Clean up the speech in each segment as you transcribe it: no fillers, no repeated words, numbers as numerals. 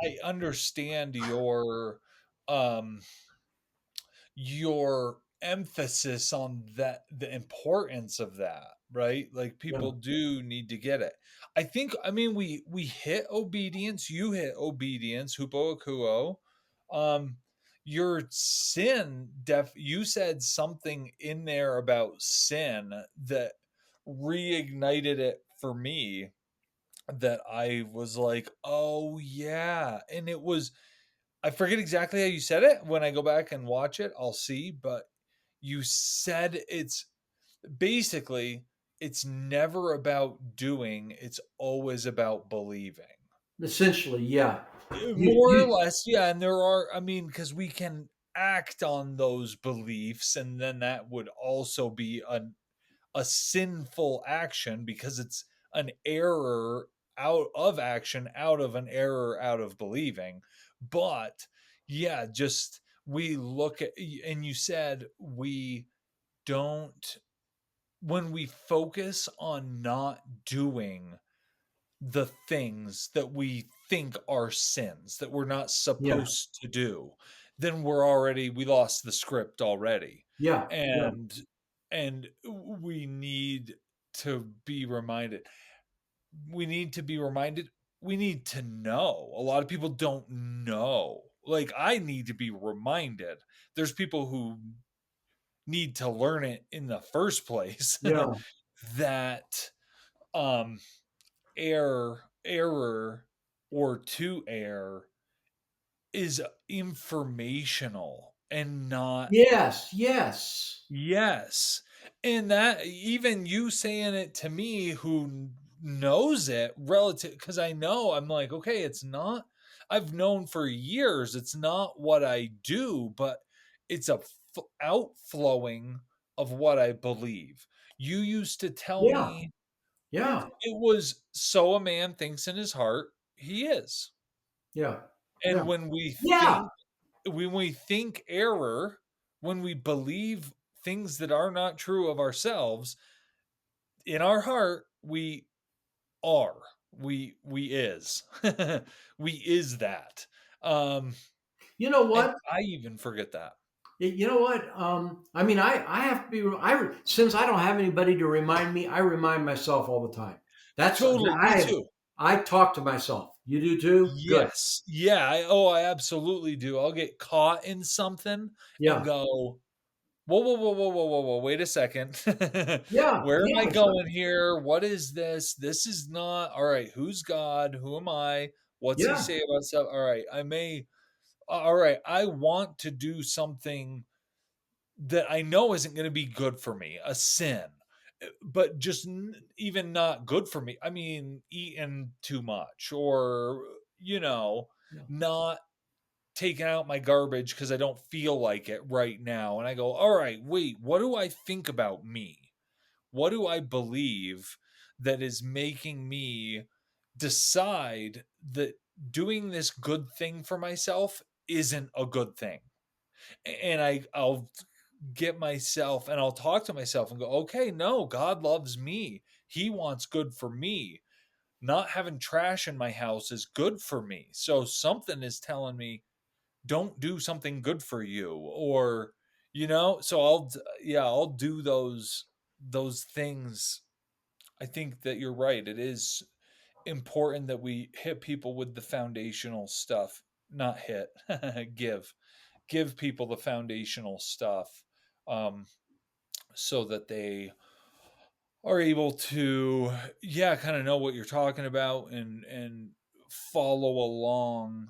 I understand um your emphasis on that, the importance of that, right? Like Yeah. people do need to get it. I think, I mean, we hit obedience, you hit obedience, hupo akuo. Um your sin you said something in there about sin that reignited it for me, that I was like, "Oh yeah." And it was, I forget exactly how you said it. When I go back and watch it, I'll see, but you said it's basically, it's never about doing, it's always about believing. Essentially, yeah. More or You less, yeah. And there are, I mean, because we can act on those beliefs, and then that would also be a sinful action because it's an error out of action, out of an error, out of believing. But yeah, just we look at, and you said we don't, when we focus on not doing the things that we think are sins that we're not yeah. supposed to do, then we're already, we lost the script already. Yeah. Yeah. And and we need to be reminded, we need to be reminded, we need to know. A lot of people don't know. Like, I need to be reminded. There's people who need to learn it in the first place. Yeah. That um error or to err is informational and not, Yes. Yes. yes. And that, even you saying it to me who knows it relative, because I know, I'm like, okay, it's not, I've known for years it's not what I do, but it's a outflowing of what I believe. You used to tell Yeah. me Yeah. it was, so a man thinks in his heart, he is. Yeah. Yeah. And Yeah. when we think error, when we believe things that are not true of ourselves, in our heart, we are. We is. We is that. Um, You know and what? I even forget that. You know what? I mean, I have to be. Since I don't have anybody to remind me, I remind myself all the time. That's Totally, me I. too. I talk to myself. You do too. Good. Yes. Yeah. I absolutely do. I'll get caught in something and Yeah. go, whoa, whoa, whoa, whoa, whoa, whoa, whoa, wait a second. Yeah. Where am I Yeah. going here? What is this? This is not all right. Who's God? Who am I? What's he Yeah. say about stuff? All right. All right. I want to do something that I know isn't going to be good for me, a sin, but just even not good for me. I mean, eating too much, or, you know, Yeah. not taking out my garbage because I don't feel like it right now. And I go, all right, wait, what do I think about me? What do I believe that is making me decide that doing this good thing for myself isn't a good thing? And I'll get myself, and I'll talk to myself and go, okay, no, God loves me. He wants good for me. Not having trash in my house is good for me. So something is telling me, don't do something good for you, or, so I'll do those things. I think that you're right. It is important that we hit people with the foundational stuff, not hit, give people the foundational stuff, um, so that they are able to, yeah, kind of know what you're talking about, and follow along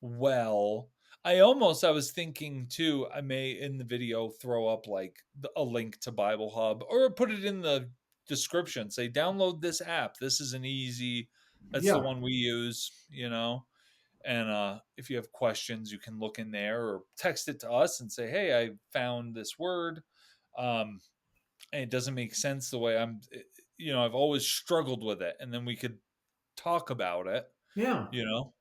well. I was thinking too, I may in the video throw up like a link to BibleHub, or put it in the description. Say, download this app. This is an easy, that's the Yeah. one we use. And if you have questions, you can look in there or text it to us and say, hey, I found this word. Um, and it doesn't make sense the way I've always struggled with it. And then we could talk about it, Yeah. you know,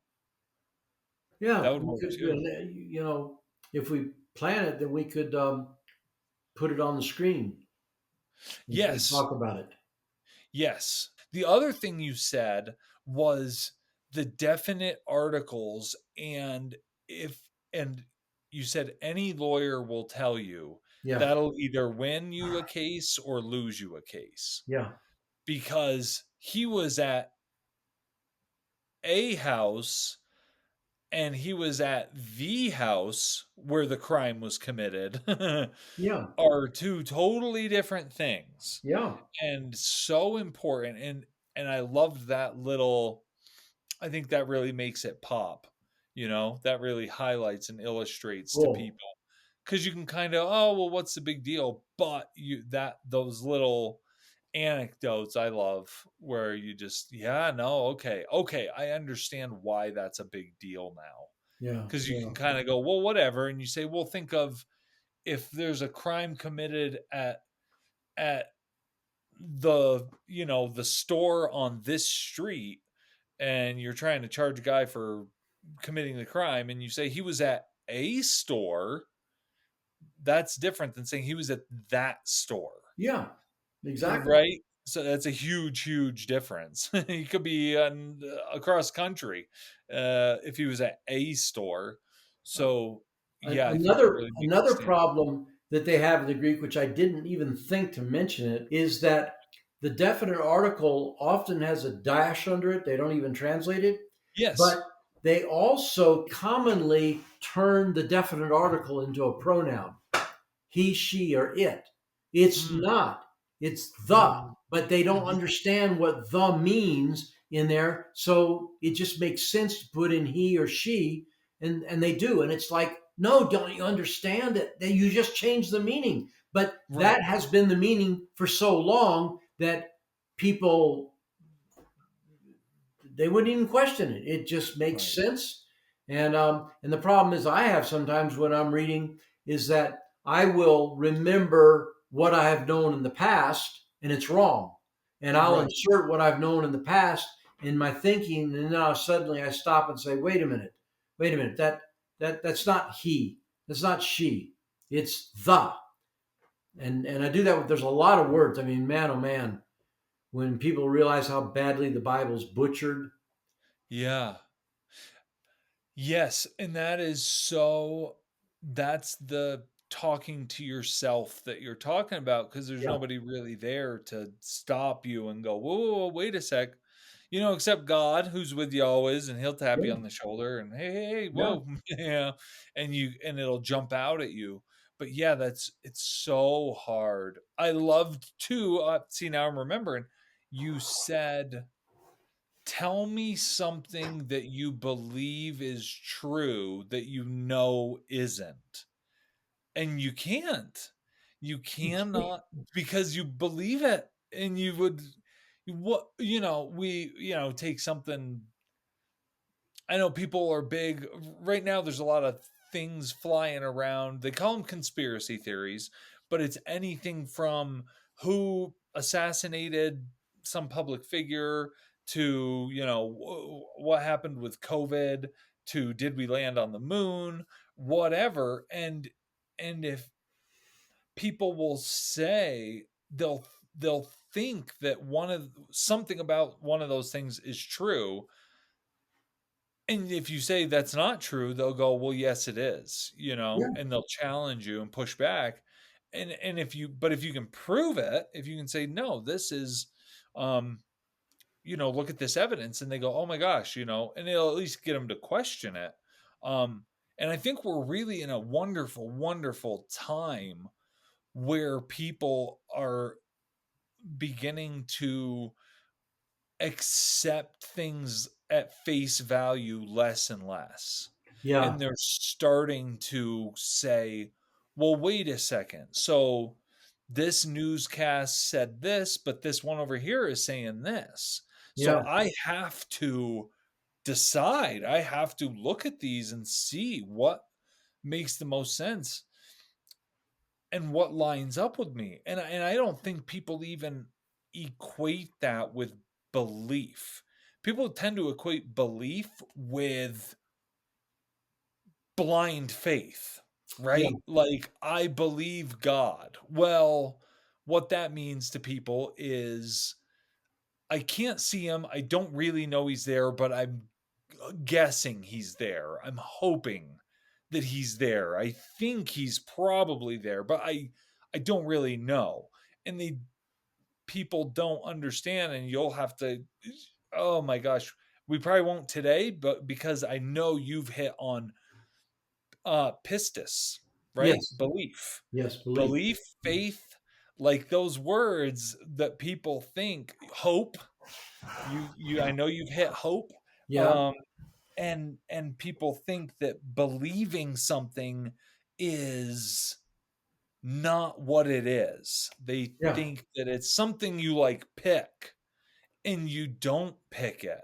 that Yeah. would We work could. too. If we plan it, then we could put it on the screen and Yes. talk about it. Yes. The other thing you said was the definite articles, and if and you said any lawyer will tell you Yeah. that'll either win you a case or lose you a case, Yeah. because he was at a house and he was at the house where the crime was committed Yeah. are two totally different things, Yeah. and so important. And I loved that little, I think that really makes it pop, that really highlights and illustrates to Cool. people, because you can kind of, oh well, what's the big deal, but those little anecdotes I love, where you just, yeah, no, okay, I understand why that's a big deal now, Yeah. because you Yeah. can kind of go, well, whatever, and you say, well, think of if there's a crime committed at the store on this street, and you're trying to charge a guy for committing the crime, and you say he was at a store, that's different than saying he was at that store. Yeah. Exactly. Right? So that's a huge, huge difference. He could be across country if he was at a store. So, yeah, I think that Another really makes it another stand out. problem that they have in the Greek, which I didn't even think to mention it, is that the definite article often has a dash under it. They don't even translate it, Yes. but they also commonly turn the definite article into a pronoun, he, she, or it. It's Mm, not. It's the, mm, but they don't mhm. understand what the means in there. So it just makes sense to put in he or she, and they do. And it's like, no, don't you understand that you just changed the meaning? But Right, that has been the meaning for so long that people, they wouldn't even question it. It just makes right, sense. And the problem is I have sometimes when I'm reading is that I will remember what I have known in the past and it's wrong. And I'll right, insert what I've known in the past in my thinking, and now suddenly I stop and say, wait a minute, that's not he, that's not she, it's the. And I do that with, there's a lot of words. I mean, man, oh man, when people realize how badly the Bible's butchered. yeah. Yes, and that's the talking to yourself that you're talking about, because there's Yeah. nobody really there to stop you and go, whoa, whoa, whoa, wait a sec. Except God, who's with you always, and he'll tap you Yeah. on the shoulder and, hey, Yeah. whoa, yeah, and it'll jump out at you. But yeah, it's so hard. I loved too. See, now I'm remembering. You said, tell me something that you believe is true that you know isn't. And you can't. You cannot, because you believe it. And you would, what, we, take something. I know people are big right now. There's a lot of things flying around. They call them conspiracy theories, but it's anything from who assassinated some public figure to, what happened with COVID, to did we land on the moon, whatever. And if people will say, they'll think that one of something about one of those things is true, and if you say that's not true, they'll go, "Well, yes, it is," Yeah. and they'll challenge you and push back. And if you can prove it, if you can say, "No, this is, um, look at this evidence," and they go, "Oh my gosh," and it'll at least get them to question it. And I think we're really in a wonderful, wonderful time where people are beginning to accept things at face value less and less. Yeah. And they're starting to say, well, wait a second. So this newscast said this, but this one over here is saying this. So Yeah. I have to decide. I have to look at these and see what makes the most sense and what lines up with me. And I don't think people even equate that with belief. People tend to equate belief with blind faith, Yeah. right? Like, I believe God. Well, what that means to people is, I can't see him. I don't really know he's there, but I'm guessing he's there. I'm hoping that he's there. I think he's probably there, but I don't really know. And they people don't understand, and you'll have to, oh my gosh, we probably won't today, but because I know you've hit on pistis, right? Yes. Belief. Yes. Believe. Belief, faith, like those words that people think, hope. You I know you've hit hope. Yeah. Um and people think that believing something is not what it is. They Yeah. think that it's something you like pick, and you don't pick it.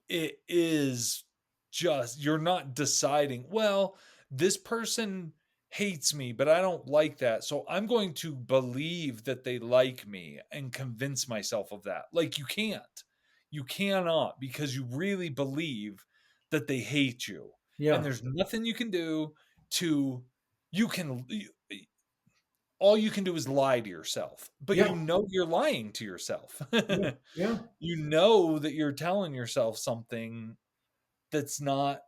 It is just, you're not deciding, well, this person hates me, but I don't like that. So I'm going to believe that they like me and convince myself of that. Like, you can't. You cannot, because you really believe that they hate you. And Yeah. there's nothing you can do to, you can, all you can do is lie to yourself, but Yeah. you know you're lying to yourself. Yeah. Yeah. You know that you're telling yourself something that's not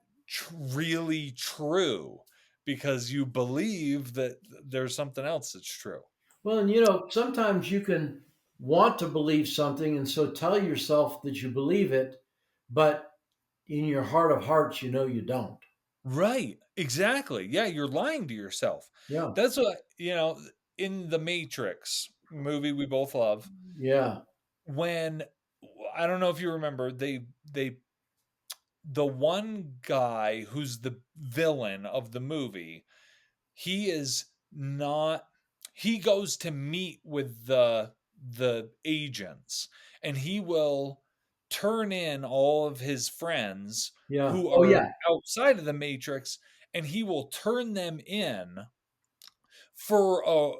really true, because you believe that there's something else that's true. Well, and sometimes you can want to believe something and so tell yourself that you believe it, but in your heart of hearts, you don't. Right. Exactly. Yeah, you're lying to yourself. Yeah. That's what, in the Matrix movie we both love, Yeah. when, I don't know if you remember, they the one guy who's the villain of the movie, he is not, he goes to meet with the agents, and he will turn in all of his friends Yeah. who Oh, are yeah. outside of the matrix, and he will turn them in for a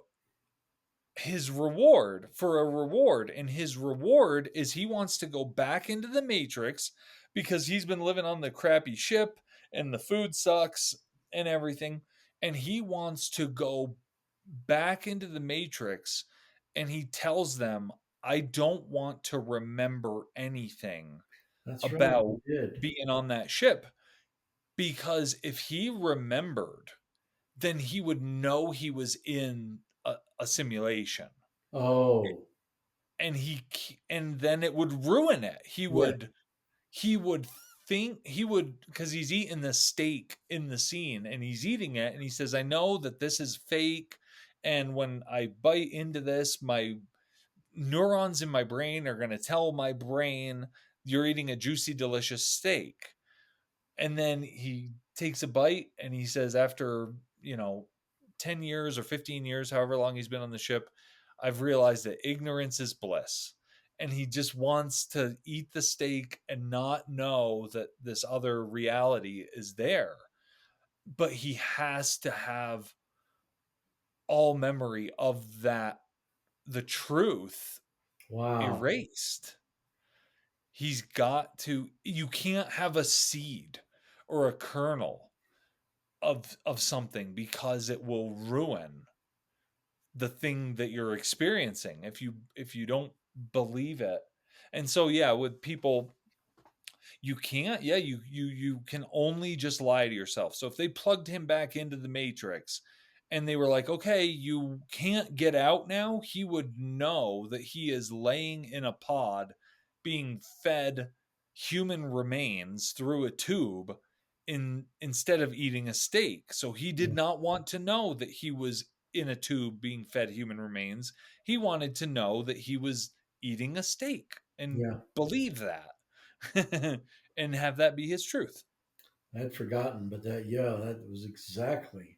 reward, and his reward is he wants to go back into the matrix, because he's been living on the crappy ship and the food sucks and everything, and he wants to go back into the matrix, and he tells them, I don't want to remember anything That's right. about You did. being on that ship, because if he remembered, then he would know he was in a simulation, Oh, and and then it would ruin it. yeah. He would think, he would, because he's eating the steak in the scene, and he's eating it, and he says, I know that this is fake, and when I bite into this, my neurons in my brain are going to tell my brain you're eating a juicy delicious steak. And then he takes a bite, and he says, after, 10 years or 15 years, however long he's been on the ship, I've realized that ignorance is bliss. And he just wants to eat the steak and not know that this other reality is there. But he has to have all memory of that, the truth, Wow. erased. He's got to, you can't have a seed or a kernel of something, because it will ruin the thing that you're experiencing if you don't believe it. And so, yeah, with people, you can't, yeah, you can only just lie to yourself. So if they plugged him back into the matrix, and they were like, okay, you can't get out now, he would know that he is laying in a pod being fed human remains through a tube, instead of eating a steak. So he did Yeah. not want to know that he was in a tube being fed human remains. He wanted to know that he was eating a steak and Yeah. believe that. And have that be his truth. I had forgotten, but that, yeah, that was exactly.